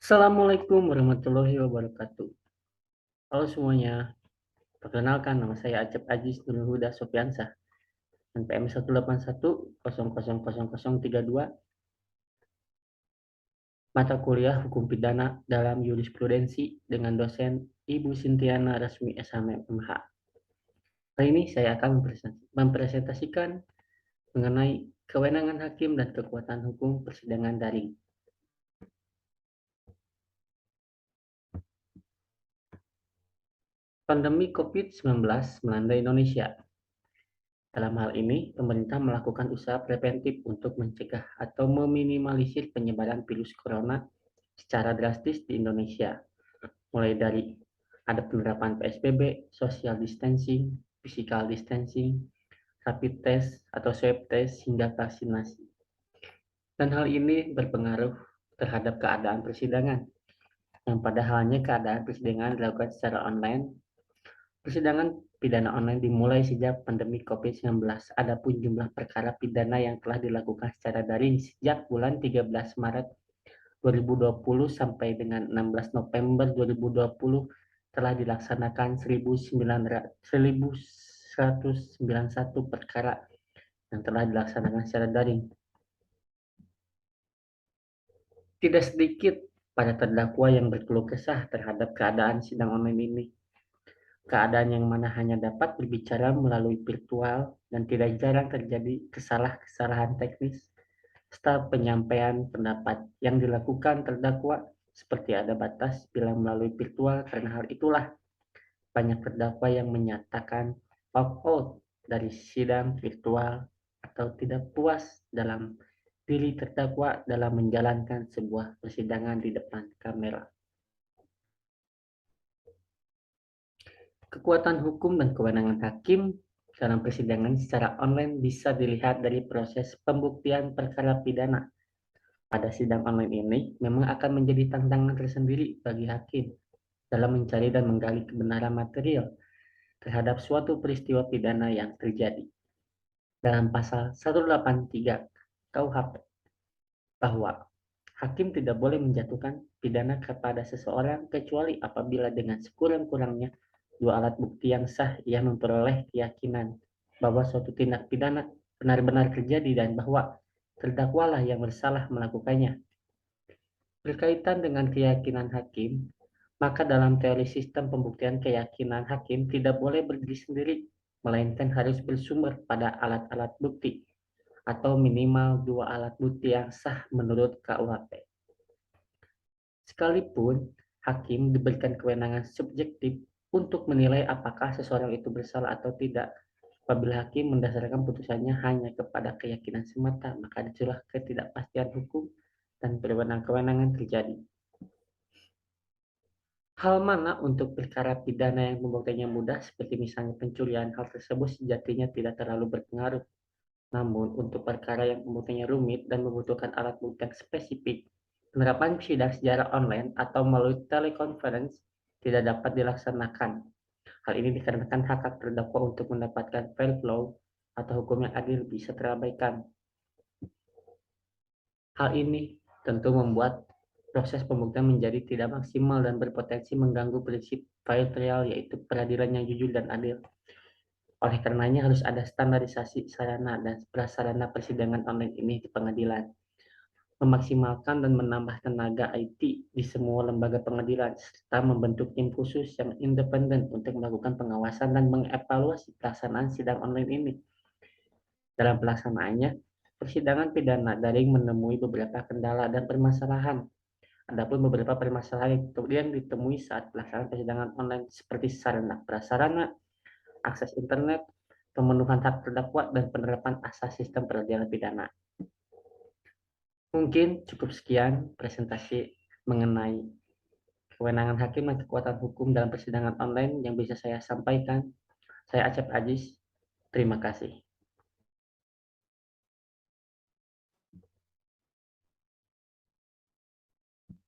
Assalamualaikum warahmatullahi wabarakatuh. Halo semuanya, perkenalkan nama saya Acep Ajis Nurul Huda Sofiansah, NPM 181000032, mata kuliah Hukum Pidana dalam Jurisprudensi dengan dosen Ibu Sintiana Rasmi SHMMH. Kali ini saya akan mempresentasikan mengenai kewenangan hakim dan kekuatan hukum persidangan daring. Pandemi COVID-19 melanda Indonesia. Dalam hal ini, pemerintah melakukan usaha preventif untuk mencegah atau meminimalisir penyebaran virus corona secara drastis di Indonesia, mulai dari ada penerapan PSBB, social distancing, physical distancing, rapid test atau swab test, hingga vaksinasi. Dan hal ini berpengaruh terhadap keadaan persidangan, yang pada halnya keadaan persidangan dilakukan secara online. Persidangan pidana online dimulai sejak pandemi COVID-19. Adapun jumlah perkara pidana yang telah dilakukan secara daring sejak bulan 13 Maret 2020 sampai dengan 16 November 2020 telah dilaksanakan 1.191 perkara yang telah dilaksanakan secara daring. Tidak sedikit para terdakwa yang berkeluh kesah terhadap keadaan sidang online ini. Keadaan yang mana hanya dapat berbicara melalui virtual dan tidak jarang terjadi kesalahan teknis serta penyampaian pendapat yang dilakukan terdakwa seperti ada batas bila melalui virtual. Karena hal itulah banyak terdakwa yang menyatakan opt out dari sidang virtual atau tidak puas dalam diri terdakwa dalam menjalankan sebuah persidangan di depan kamera. Kekuatan hukum dan kewenangan hakim dalam persidangan secara online bisa dilihat dari proses pembuktian perkara pidana. Pada sidang online ini memang akan menjadi tantangan tersendiri bagi hakim dalam mencari dan menggali kebenaran material terhadap suatu peristiwa pidana yang terjadi. Dalam pasal 183 KUHP bahwa hakim tidak boleh menjatuhkan pidana kepada seseorang kecuali apabila dengan sekurang-kurangnya dua alat bukti yang sah ia memperoleh keyakinan bahwa suatu tindak pidana benar-benar terjadi dan bahwa terdakwalah yang bersalah melakukannya. Berkaitan dengan keyakinan hakim, maka dalam teori sistem pembuktian keyakinan hakim tidak boleh berdiri sendiri, melainkan harus bersumber pada alat-alat bukti atau minimal dua alat bukti yang sah menurut KUHP. Sekalipun hakim diberikan kewenangan subjektif untuk menilai apakah seseorang itu bersalah atau tidak, apabila hakim mendasarkan putusannya hanya kepada keyakinan semata, maka disitulah ketidakpastian hukum dan kewenangan terjadi. Hal mana untuk perkara pidana yang pembuktiannya mudah, seperti misalnya pencurian, hal tersebut sejatinya tidak terlalu berpengaruh. Namun, untuk perkara yang pembuktiannya rumit dan membutuhkan alat bukti yang spesifik, penerapan sidang secara online atau melalui telekonferensi tidak dapat dilaksanakan. Hal ini dikarenakan hak terdakwa untuk mendapatkan fair flow atau hukum yang adil bisa terabaikan. Hal ini tentu membuat proses pembuktian menjadi tidak maksimal dan berpotensi mengganggu prinsip fair trial, yaitu peradilan yang jujur dan adil. Oleh karenanya harus ada standarisasi sarana dan prasarana persidangan online ini di pengadilan. Memaksimalkan dan menambah tenaga IT di semua lembaga pengadilan, serta membentuk tim khusus yang independen untuk melakukan pengawasan dan mengevaluasi pelaksanaan sidang online ini. Dalam pelaksanaannya, persidangan pidana daring menemui beberapa kendala dan permasalahan. Adapun beberapa permasalahan yang ditemui saat pelaksanaan persidangan online seperti sarana prasarana, akses internet, pemenuhan hak terdakwa, dan penerapan asas sistem peradilan pidana. Mungkin cukup sekian presentasi mengenai kewenangan hakim dan kekuatan hukum dalam persidangan online yang bisa saya sampaikan. Saya Acep Ajis, terima kasih.